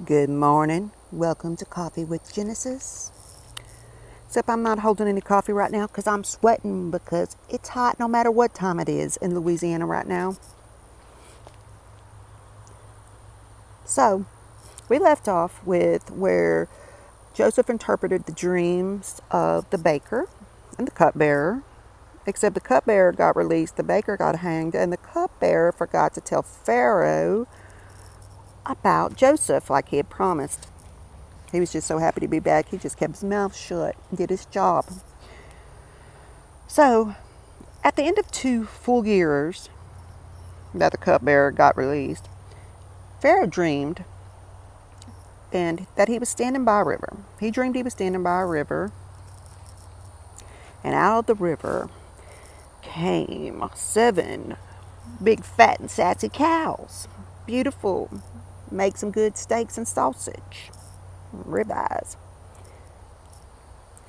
Good morning. Welcome to Coffee with Genesis. Except I'm not holding any coffee right now because I'm sweating because it's hot no matter what time it is in Louisiana right now. So, we left off with where Joseph interpreted the dreams of the baker and the cupbearer. Except the cupbearer got released, the baker got hanged, and the cupbearer forgot to tell Pharaoh about Joseph like he had promised. He was just so happy to be back, he just kept his mouth shut and did his job. So, at the end of 2 full years that the cupbearer got released, Pharaoh dreamed and that he was standing by a river. He dreamed he was standing by a river, and out of the river came 7 big fat and sassy cows. Beautiful. Make some good steaks and sausage. Ribeyes.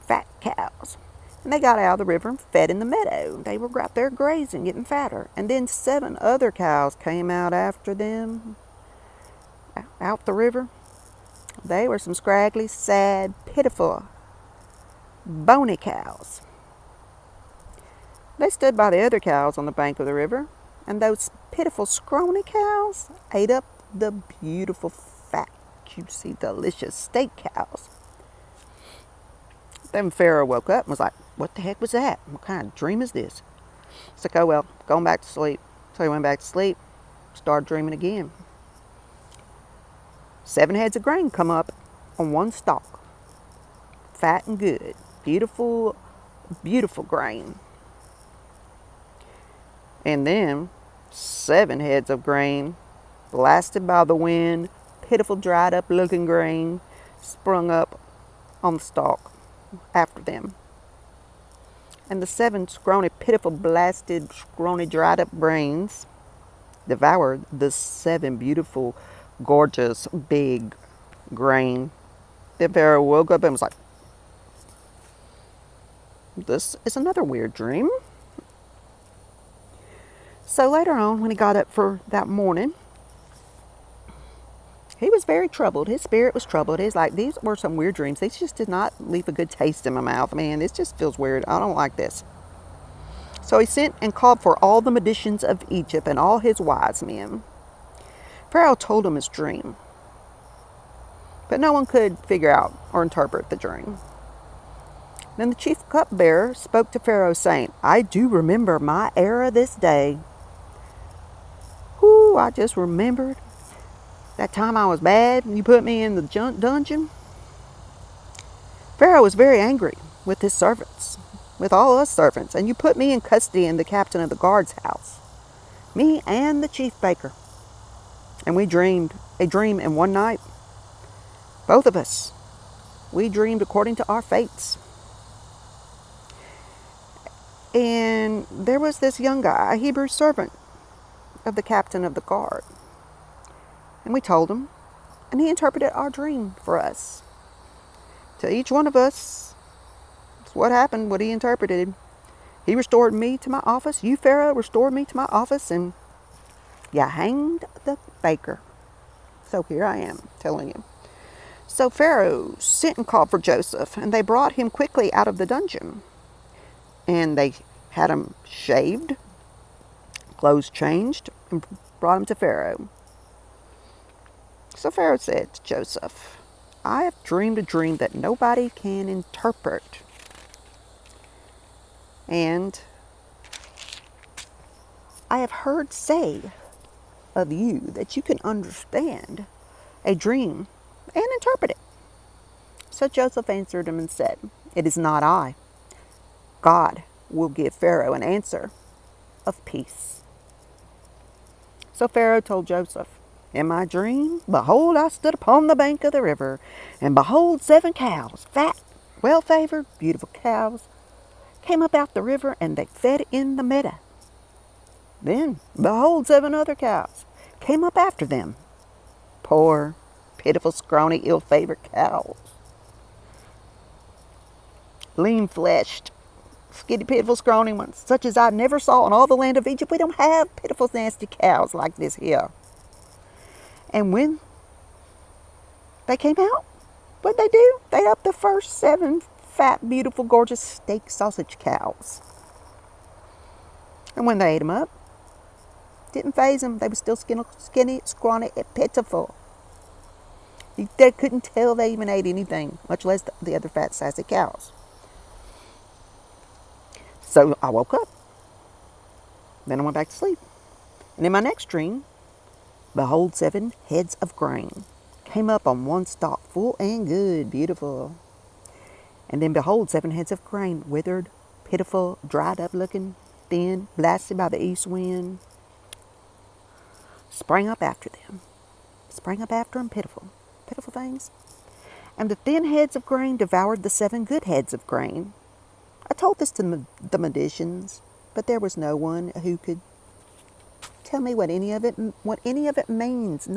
Fat cows. And they got out of the river and fed in the meadow. They were out there grazing, getting fatter. And then 7 other cows came out after them, out the river. They were some scraggly, sad, pitiful, bony cows. They stood by the other cows on the bank of the river, and those pitiful, scrawny cows ate up the beautiful, fat, juicy, delicious steak cows. Then Pharaoh woke up and was like, what the heck was that? What kind of dream is this? It's like, oh well, going back to sleep. So he went back to sleep, started dreaming again. 7 heads of grain come up on one stalk. Fat and good. Beautiful, beautiful grain. And then 7 heads of grain, blasted by the wind, pitiful, dried up looking grain, sprung up on the stalk after them. And the 7 scrawny, pitiful, blasted, scrawny, dried up brains devoured the 7 beautiful, gorgeous, big grain. Then Pharaoh woke up and was like, this is another weird dream. So later on, when he got up for that morning, he was very troubled. His spirit was troubled. He's like, these were some weird dreams. These just did not leave a good taste in my mouth. Man, this just feels weird. I don't like this. So he sent and called for all the magicians of Egypt and all his wise men. Pharaoh told him his dream, but no one could figure out or interpret the dream. Then the chief cupbearer spoke to Pharaoh, saying, I do remember my era this day. Whoo, I just remembered that time I was bad and you put me in the dungeon. Pharaoh was very angry with his servants, with all us servants, and you put me in custody in the captain of the guard's house, me and the chief baker. And we dreamed a dream in one night. Both of us. We dreamed according to our fates. And there was this young guy, a Hebrew servant of the captain of the guard. And we told him, and he interpreted our dream for us. To each one of us, it's what happened, what he interpreted. He restored me to my office. You, Pharaoh, restored me to my office, and you hanged the baker. So here I am telling you. So Pharaoh sent and called for Joseph, and they brought him quickly out of the dungeon. And they had him shaved, clothes changed, and brought him to Pharaoh. So Pharaoh said to Joseph, I have dreamed a dream that nobody can interpret. And I have heard say of you that you can understand a dream and interpret it. So Joseph answered him and said, it is not I. God will give Pharaoh an answer of peace. So Pharaoh told Joseph, in my dream, behold, I stood upon the bank of the river, and behold, 7 cows, fat, well-favored, beautiful cows, came up out the river, and they fed in the meadow. Then, behold, 7 other cows came up after them. Poor, pitiful, scrawny, ill-favored cows. Lean-fleshed, skinny, pitiful, scrawny ones, such as I never saw in all the land of Egypt. We don't have pitiful, nasty cows like this here. And when They came out. What'd they do? They ate up the first 7 fat, beautiful, gorgeous steak sausage cows. And when they ate them up, didn't faze them. They were still skinny, scrawny, and pitiful. They couldn't tell they even ate anything, much less the other fat, sassy cows. So I woke up. Then I went back to sleep. And in my next dream, behold, 7 heads of grain came up on one stalk, full and good, beautiful. And then behold, 7 heads of grain, withered, pitiful, dried up looking, thin, blasted by the east wind, sprang up after them. Sprang up after them, pitiful things. And the thin heads of grain devoured the 7 good heads of grain. I told this to the magicians, but there was no one who could tell me what any of it means.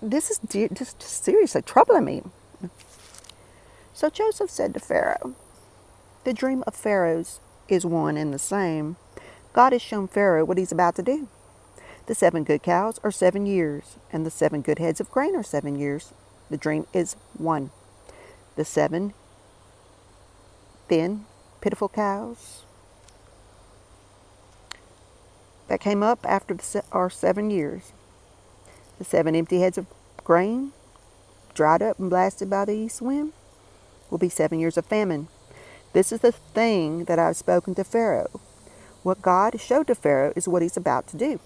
This is just seriously troubling me. So Joseph said to Pharaoh, the dream of Pharaoh's is one and the same. God has shown Pharaoh what he's about to do. The 7 good cows are 7 years, and the 7 good heads of grain are 7 years. The dream is one. The 7 thin, pitiful cows that came up after are 7 years. The 7 empty heads of grain, dried up and blasted by the east wind, will be 7 years of famine. This is the thing that I've spoken to Pharaoh. What God showed to Pharaoh is what he's about to do.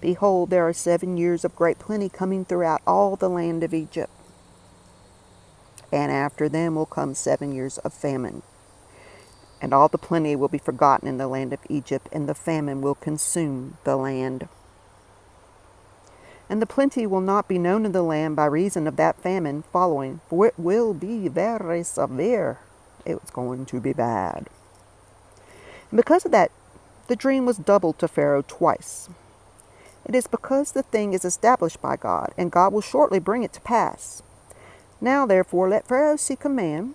Behold, there are 7 years of great plenty coming throughout all the land of Egypt. And after them will come 7 years of famine. And all the plenty will be forgotten in the land of Egypt, and the famine will consume the land. And the plenty will not be known in the land by reason of that famine following, for it will be very severe. It's going to be bad. And because of that, the dream was doubled to Pharaoh twice. It is because the thing is established by God, and God will shortly bring it to pass. Now, therefore, let Pharaoh seek a man,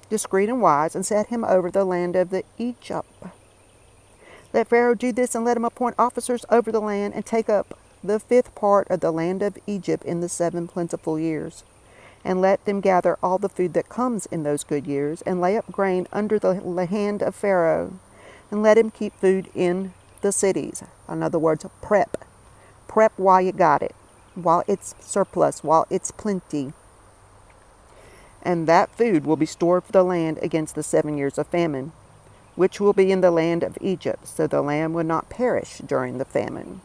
discreet and wise, and set him over the land of the Egypt. Let Pharaoh do this, and let him appoint officers over the land, and take up the 5th part of the land of Egypt in the 7 plentiful years. And let them gather all the food that comes in those good years, and lay up grain under the hand of Pharaoh, and let him keep food in the cities. In other words, prep. Prep while you got it, while it's surplus, while it's plenty. And that food will be stored for the land against the 7 years of famine, which will be in the land of Egypt, so the land will not perish during the famine.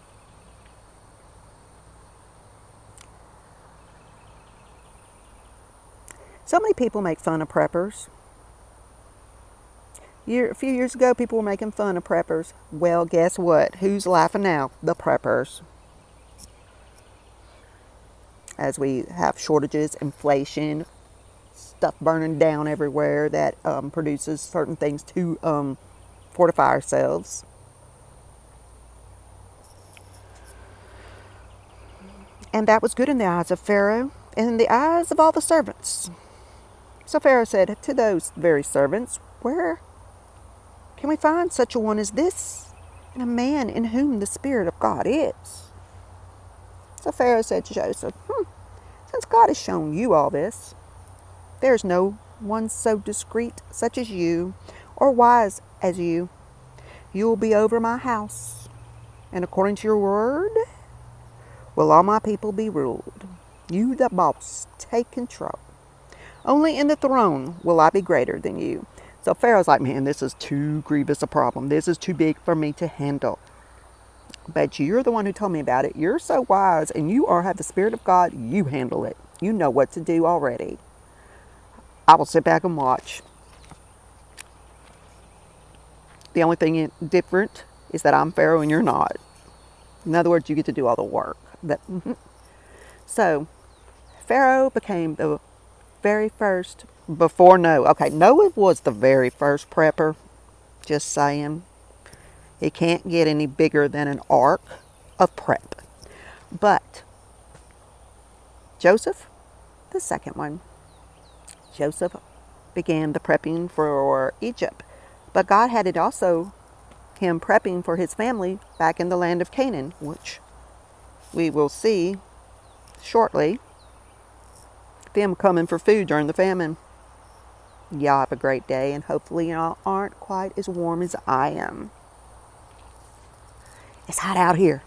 So many people make fun of preppers. A few years ago, people were making fun of preppers. Well, guess what? Who's laughing now? The preppers. As we have shortages, inflation, stuff burning down everywhere that produces certain things to fortify ourselves. And that was good in the eyes of Pharaoh and in the eyes of all the servants. So Pharaoh said to those very servants, where can we find such a one as this, and a man in whom the Spirit of God is? So Pharaoh said to Joseph, since God has shown you all this, there is no one so discreet such as you, or wise as you. You will be over my house, and according to your word, will all my people be ruled. You, the boss, take control. Only in the throne will I be greater than you. So Pharaoh's like, man, this is too grievous a problem. This is too big for me to handle. But you're the one who told me about it. You're so wise, and you have the Spirit of God. You handle it. You know what to do already. I will sit back and watch. The only thing different is that I'm Pharaoh and you're not. In other words, you get to do all the work. So Pharaoh became the very first before Noah. Okay, Noah was the very first prepper. Just saying. It can't get any bigger than an ark of prep. But Joseph, the second one. Joseph began the prepping for Egypt. But God had it also him prepping for his family back in the land of Canaan, which we will see shortly. Them coming for food during the famine. Y'all have a great day, and hopefully y'all aren't quite as warm as I am. It's hot out here.